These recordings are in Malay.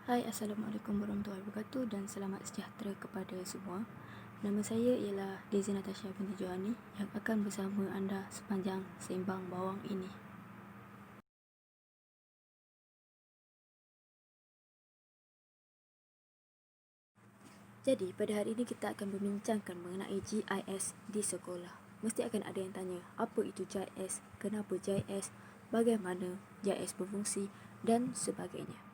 Hai, Assalamualaikum warahmatullahi wabarakatuh dan selamat sejahtera kepada semua. Nama saya ialah Daisy Natasha binti Johani yang akan bersama anda sepanjang sembang bawang ini. Jadi, pada hari ini kita akan membincangkan mengenai GIS di sekolah. Mesti akan ada yang tanya, apa itu GIS, kenapa GIS, bagaimana GIS berfungsi dan sebagainya.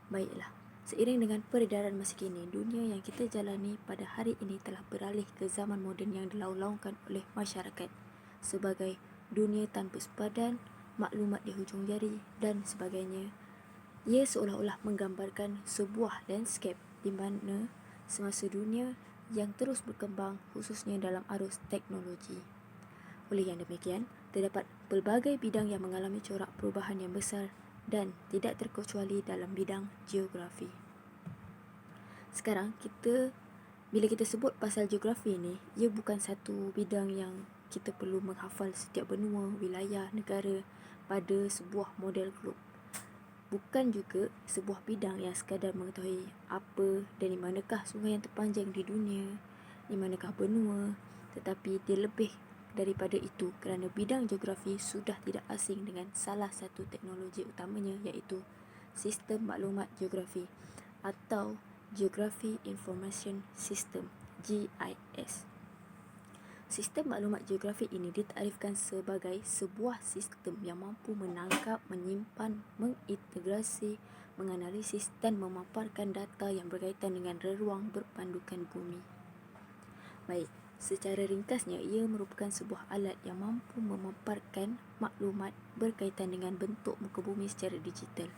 Baiklah, seiring dengan peredaran masa kini, dunia yang kita jalani pada hari ini telah beralih ke zaman moden yang dilaung-laungkan oleh masyarakat sebagai dunia tanpa sepadan, maklumat di hujung jari dan sebagainya. Ia seolah-olah menggambarkan sebuah landscape di mana semasa dunia yang terus berkembang khususnya dalam arus teknologi. Oleh yang demikian, terdapat pelbagai bidang yang mengalami corak perubahan yang besar dan tidak terkecuali dalam bidang geografi. Sekarang bila kita sebut pasal geografi ini, ia bukan satu bidang yang kita perlu menghafal setiap benua, wilayah, negara pada sebuah model globe. Bukan juga sebuah bidang yang sekadar mengetahui apa dan di manakah sungai yang terpanjang di dunia, di manakah benua, tetapi dia lebih daripada itu kerana bidang geografi sudah tidak asing dengan salah satu teknologi utamanya, iaitu sistem maklumat geografi atau Geography Information System (GIS). Sistem maklumat geografi ini ditarifkan sebagai sebuah sistem yang mampu menangkap, menyimpan, mengintegrasi, menganalisis dan memaparkan data yang berkaitan dengan reruang berpandukan bumi. Baik, secara ringkasnya ia merupakan sebuah alat yang mampu memaparkan maklumat berkaitan dengan bentuk muka bumi secara digital.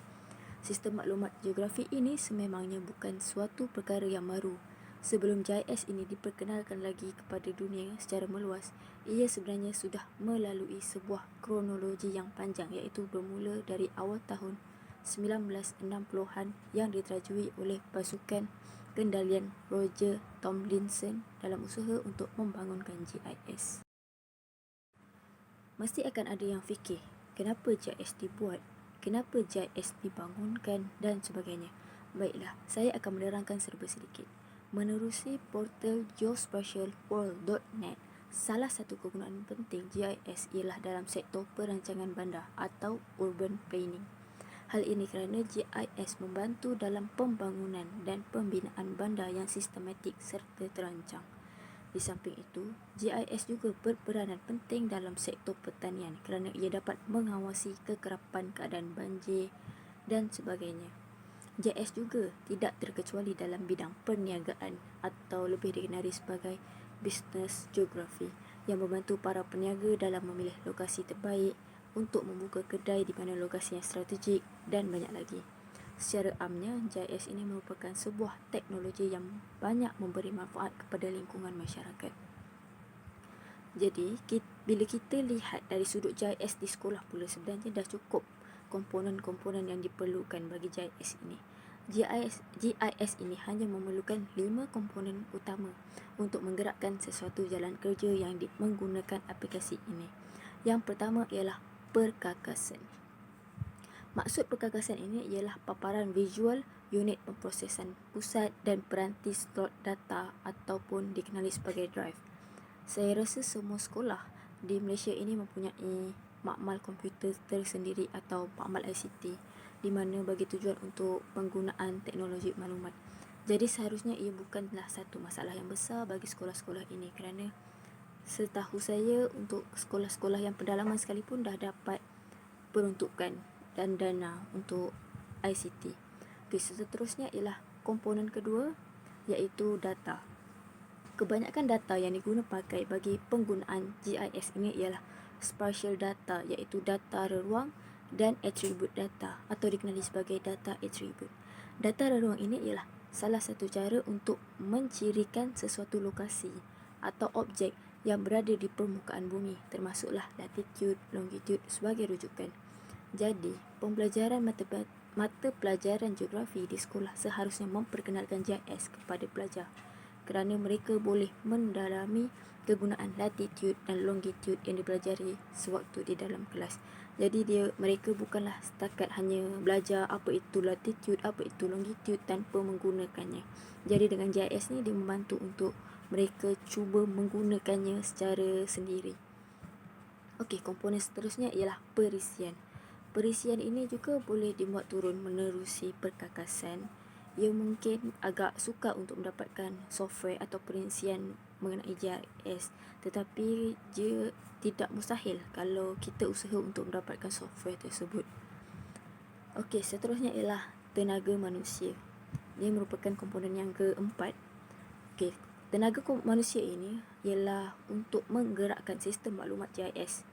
Sistem maklumat geografi ini sememangnya bukan suatu perkara yang baru. Sebelum GIS ini diperkenalkan lagi kepada dunia secara meluas, ia sebenarnya sudah melalui sebuah kronologi yang panjang, iaitu bermula dari awal tahun 1960-an yang diterajui oleh pasukan kendalian Roger Tomlinson dalam usaha untuk membangunkan GIS. Mesti akan ada yang fikir, kenapa GIS dibuat, kenapa GIS dibangunkan dan sebagainya. Baiklah, saya akan menerangkan serba sedikit. Menerusi portal geospatialworld.net, salah satu kegunaan penting GIS ialah dalam sektor perancangan bandar atau urban planning. Hal ini kerana GIS membantu dalam pembangunan dan pembinaan bandar yang sistematik serta terancang. Di samping itu, GIS juga berperanan penting dalam sektor pertanian kerana ia dapat mengawasi kekerapan keadaan banjir dan sebagainya. GIS juga tidak terkecuali dalam bidang perniagaan atau lebih dikenali sebagai business geography yang membantu para peniaga dalam memilih lokasi terbaik untuk membuka kedai di mana lokasi yang strategik dan banyak lagi. Secara amnya, GIS ini merupakan sebuah teknologi yang banyak memberi manfaat kepada lingkungan masyarakat. Jadi, bila kita lihat dari sudut GIS di sekolah pula, sebenarnya dah cukup komponen-komponen yang diperlukan bagi GIS ini. GIS ini hanya memerlukan 5 komponen utama untuk menggerakkan sesuatu jalan kerja yang menggunakan aplikasi ini. Yang pertama ialah perkakasan. Maksud perkakasan ini ialah paparan visual unit pemprosesan pusat dan peranti slot data ataupun dikenali sebagai drive. Saya rasa semua sekolah di Malaysia ini mempunyai makmal komputer tersendiri atau makmal ICT di mana bagi tujuan untuk penggunaan teknologi maklumat. Jadi seharusnya ia bukanlah satu masalah yang besar bagi sekolah-sekolah ini kerana setahu saya untuk sekolah-sekolah yang pedalaman sekalipun dah dapat peruntukan dan dana untuk ICT. Seterusnya ialah komponen kedua, iaitu data. Kebanyakan data yang diguna pakai bagi penggunaan GIS ini ialah spatial data, iaitu data reruang dan attribute data atau dikenali sebagai data attribute. Data reruang ini ialah salah satu cara untuk mencirikan sesuatu lokasi atau objek yang berada di permukaan bumi, termasuklah latitude, longitude sebagai rujukan. Jadi, pembelajaran mata pelajaran geografi di sekolah seharusnya memperkenalkan GIS kepada pelajar kerana mereka boleh mendalami kegunaan latitude dan longitude yang dipelajari sewaktu di dalam kelas. Jadi mereka bukanlah setakat hanya belajar apa itu latitude, apa itu longitude tanpa menggunakannya. Jadi dengan GIS ni dia membantu untuk mereka cuba menggunakannya secara sendiri. Okey, komponen seterusnya ialah perisian. Perisian ini juga boleh dimuat turun menerusi perkakasan. Ia mungkin agak sukar untuk mendapatkan software atau perisian mengenai GIS, tetapi dia tidak mustahil kalau kita usaha untuk mendapatkan software tersebut. Okey, seterusnya ialah tenaga manusia. Dia merupakan komponen yang keempat. Okey, tenaga manusia ini ialah untuk menggerakkan sistem maklumat GIS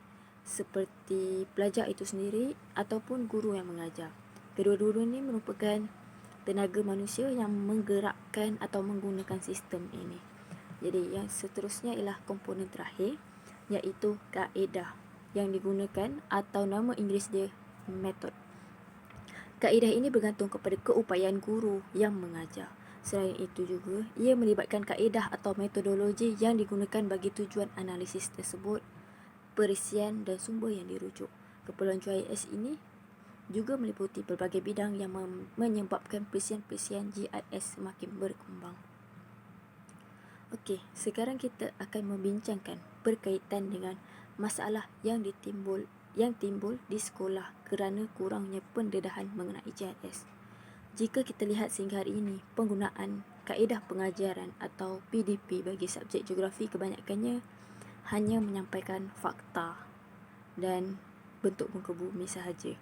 seperti pelajar itu sendiri ataupun guru yang mengajar. Kedua-dua ini merupakan tenaga manusia yang menggerakkan atau menggunakan sistem ini. Jadi yang seterusnya ialah komponen terakhir, iaitu kaedah yang digunakan atau nama Inggeris dia method. Kaedah ini bergantung kepada keupayaan guru yang mengajar. Selain itu juga, ia melibatkan kaedah atau metodologi yang digunakan bagi tujuan analisis tersebut, perisian dan sumber yang dirujuk. Keperluan GIS ini juga meliputi pelbagai bidang yang menyebabkan perisian-perisian GIS semakin berkembang. Okey, sekarang kita akan membincangkan berkaitan dengan masalah yang timbul di sekolah kerana kurangnya pendedahan mengenai GIS. Jika kita lihat sehingga hari ini, penggunaan kaedah pengajaran atau PDP bagi subjek geografi kebanyakannya hanya menyampaikan fakta dan bentuk muka bumi sahaja.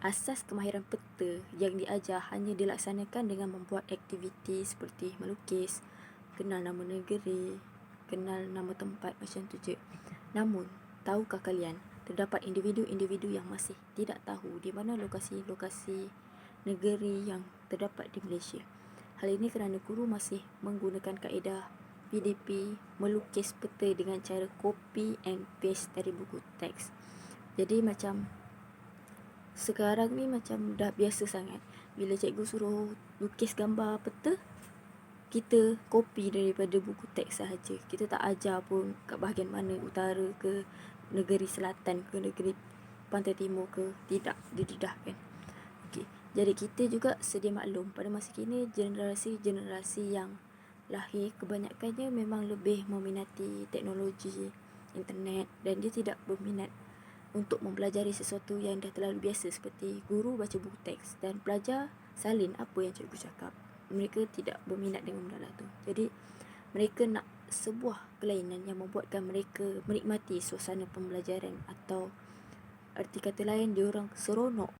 Asas kemahiran peta yang diajar hanya dilaksanakan dengan membuat aktiviti seperti melukis, kenal nama negeri, kenal nama tempat macam tu je. Namun, tahukah kalian, terdapat individu-individu yang masih tidak tahu di mana lokasi-lokasi negeri yang terdapat di Malaysia. Hal ini kerana guru masih menggunakan kaedah PDP melukis peta dengan cara copy and paste dari buku teks. Jadi macam sekarang ni macam dah biasa sangat. Bila cikgu suruh lukis gambar peta, kita copy daripada buku teks sahaja. Kita tak ajar pun kat bahagian mana, utara ke, negeri selatan ke, negeri pantai timur ke, tidak didedahkan. Okey, jadi kita juga sedia maklum pada masa kini generasi-generasi yang lahir kebanyakannya memang lebih meminati teknologi, internet, dan dia tidak berminat untuk mempelajari sesuatu yang dah terlalu biasa seperti guru baca buku teks dan pelajar salin apa yang cikgu cakap. Mereka tidak berminat dengan benda tu. Jadi mereka nak sebuah kelainan yang membuatkan mereka menikmati suasana pembelajaran, atau arti kata lain, diorang seronok.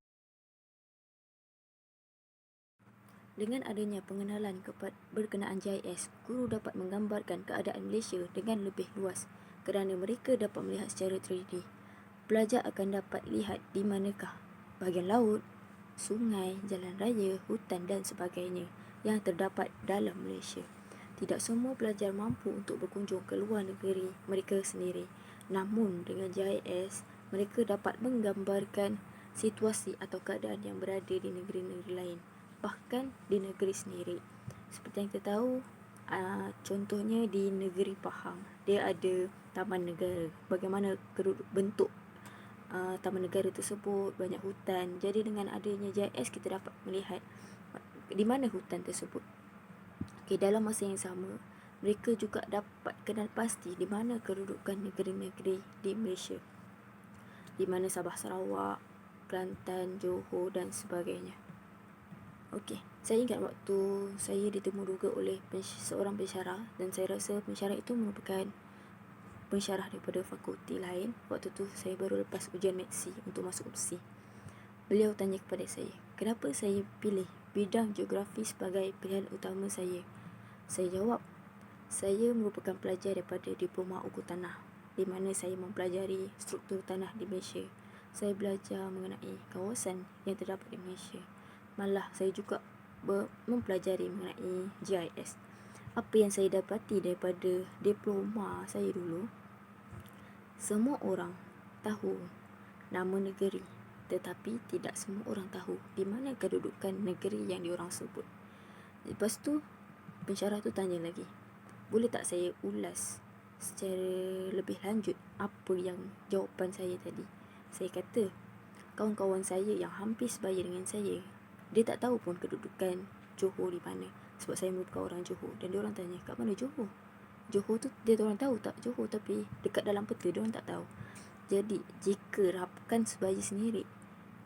Dengan adanya pengenalan berkenaan GIS, guru dapat menggambarkan keadaan Malaysia dengan lebih luas kerana mereka dapat melihat secara 3D. Pelajar akan dapat lihat di manakah bahagian laut, sungai, jalan raya, hutan dan sebagainya yang terdapat dalam Malaysia. Tidak semua pelajar mampu untuk berkunjung ke luar negeri mereka sendiri. Namun dengan GIS, mereka dapat menggambarkan situasi atau keadaan yang berada di negeri-negeri lain, bahkan di negeri sendiri. Seperti yang kita tahu, contohnya di negeri Pahang, dia ada taman negara. Bagaimana bentuk taman negara tersebut, banyak hutan. Jadi dengan adanya GIS, kita dapat melihat di mana hutan tersebut. Okay, dalam masa yang sama, mereka juga dapat kenal pasti di mana kedudukan negeri-negeri di Malaysia, di mana Sabah Sarawak, Kelantan, Johor dan sebagainya. Okey, saya ingat waktu saya ditemu juga oleh seorang pensyarah, dan saya rasa pensyarah itu merupakan pensyarah daripada fakulti lain. Waktu tu saya baru lepas ujian Maths untuk masuk UPSI. Beliau tanya kepada saya, kenapa saya pilih bidang geografi sebagai pilihan utama saya. Saya jawab, saya merupakan pelajar daripada Diploma Ukur Tanah, di mana saya mempelajari struktur tanah di Malaysia. Saya belajar mengenai kawasan yang terdapat di Malaysia. Malah saya juga mempelajari mengenai GIS. Apa yang saya dapati daripada diploma saya dulu, semua orang tahu nama negeri, tetapi tidak semua orang tahu di mana kedudukan negeri yang diorang sebut. Lepas tu pensyarah tu tanya lagi, Boleh tak saya ulas secara lebih lanjut apa yang jawapan saya tadi? Saya kata, kawan-kawan saya yang hampir sebaya dengan saya, dia tak tahu pun kedudukan Johor di mana. Sebab saya merupakan orang Johor. Dan dia orang tanya, kat mana Johor? Johor tu dia orang tahu tak Johor, tapi dekat dalam peta dia orang tak tahu. Jadi jika rakan sebaya sendiri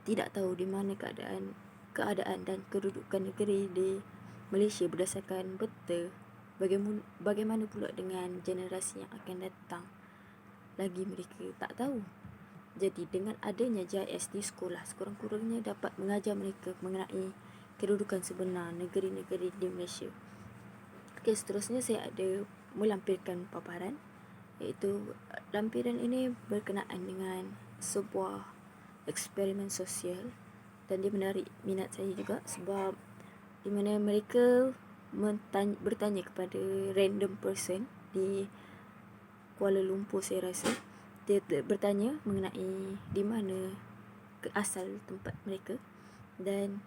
tidak tahu di mana keadaan dan kedudukan negeri di Malaysia berdasarkan peta, bagaimana pula dengan generasi yang akan datang? Lagi mereka tak tahu. Jadi dengan adanya JIS di sekolah, sekurang-kurangnya dapat mengajar mereka mengenai kedudukan sebenar negeri-negeri di Malaysia. Okey, seterusnya saya ada melampirkan paparan, iaitu lampiran ini berkenaan dengan sebuah eksperimen sosial, dan dia menarik minat saya juga sebab di mana mereka bertanya kepada random person di Kuala Lumpur, saya rasa. Dia bertanya mengenai di mana asal tempat mereka, dan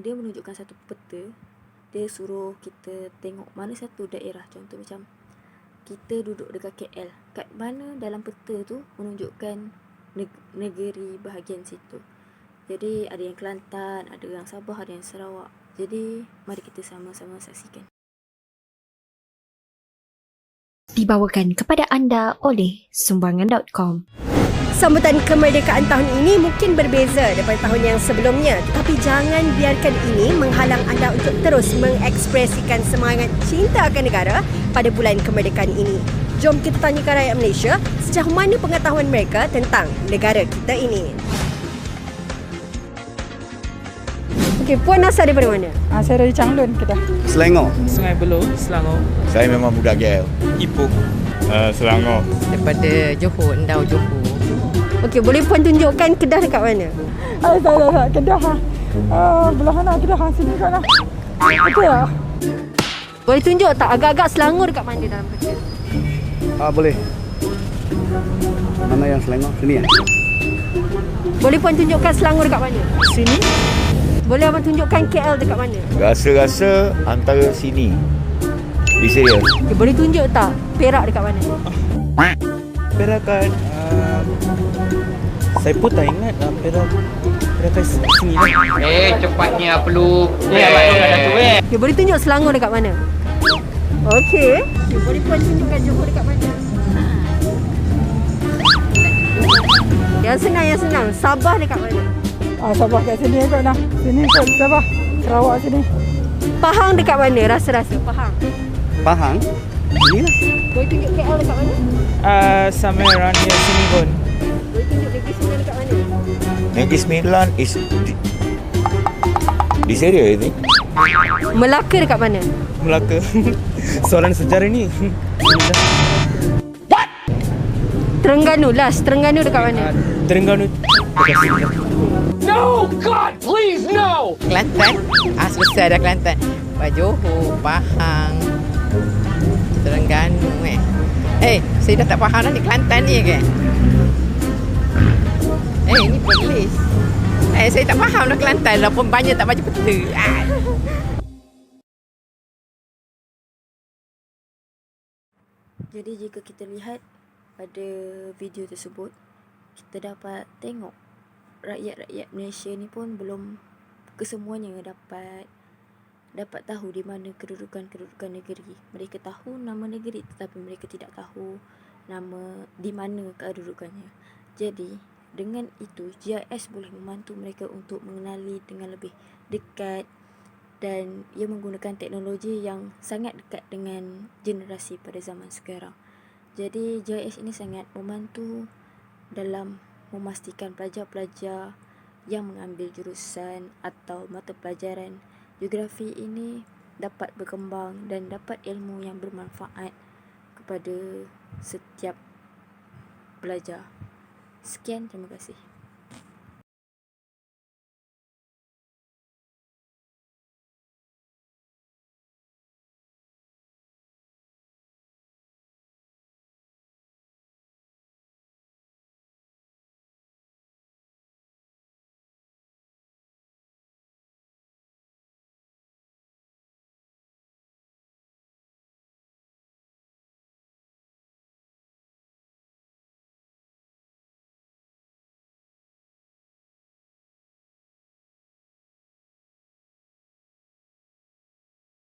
dia menunjukkan satu peta. Dia suruh kita tengok mana satu daerah. Contoh macam kita duduk dekat KL, kat mana dalam peta tu menunjukkan negeri bahagian situ. Jadi ada yang Kelantan, ada yang Sabah, ada yang Sarawak. Jadi mari kita sama-sama saksikan. Dibawakan kepada anda oleh sumbangan.com. Sambutan kemerdekaan tahun ini mungkin berbeza daripada tahun yang sebelumnya, tetapi jangan biarkan ini menghalang anda untuk terus mengekspresikan semangat cinta akan negara pada bulan kemerdekaan ini. Jom kita tanyakan rakyat Malaysia sejauh mana pengetahuan mereka tentang negara kita ini. Okey, Puan asal daripada mana? Saya dari Changlun, Kedah. Selangor. Sungai Buloh, Selangor. Saya memang budak KL. Ipoh. Selangor. Daripada Johor, Endau Johor. Okey, boleh Puan tunjukkan Kedah dekat mana? Tak. Kedah. Belah mana Kedah? Sini kat lah. Betul tak? Boleh tunjuk tak agak-agak Selangor dekat mana dalam peta? Boleh. Mana yang Selangor? Sini ya? Boleh Puan tunjukkan Selangor dekat mana? Sini. Boleh abang tunjukkan KL dekat mana? Rasa-rasa antara sini. Di serius. Okay, boleh tunjuk tak Perak dekat mana? Perak kat... saya pun tak ingat Perak kat sini lah. Cepatnya perlu. Okay, boleh tunjuk Selangor dekat mana? Okey. Okay, boleh Puan tunjukkan Johor dekat mana? Yang senang. Sabah dekat mana? Sabah kat sini kot lah. Sini kot Sabah. Sarawak sini. Pahang dekat mana? Rasa-rasa Pahang. Pahang? Sini lah. Boleh tunjuk KL dekat mana? Somewhere around here sini pun. Boleh tunjuk Negeri Sembilan dekat mana? Negeri Sembilan is di serius ini. Melaka dekat mana? Melaka. Soalan sejarah ni. Terengganu, Terengganu dekat mana? Terengganu. No, God, please, no! Kelantan. Selesai dah Kelantan. Johor, Pahang, Terengganu saya dah tak faham dah ni Kelantan ni kan? Ni polis. Saya tak faham dah Kelantan lah pun banyak tak baca peta. Jadi jika kita lihat pada video tersebut, kita dapat tengok rakyat-rakyat Malaysia ni pun belum kesemuanya dapat tahu di mana kedudukan negeri. Mereka tahu nama negeri tetapi mereka tidak tahu nama di mana kedudukannya. Jadi dengan itu JIS boleh membantu mereka untuk mengenali dengan lebih dekat, dan ia menggunakan teknologi yang sangat dekat dengan generasi pada zaman sekarang. Jadi JIS ini sangat membantu dalam memastikan pelajar-pelajar yang mengambil jurusan atau mata pelajaran geografi ini dapat berkembang dan dapat ilmu yang bermanfaat kepada setiap pelajar. Sekian, terima kasih.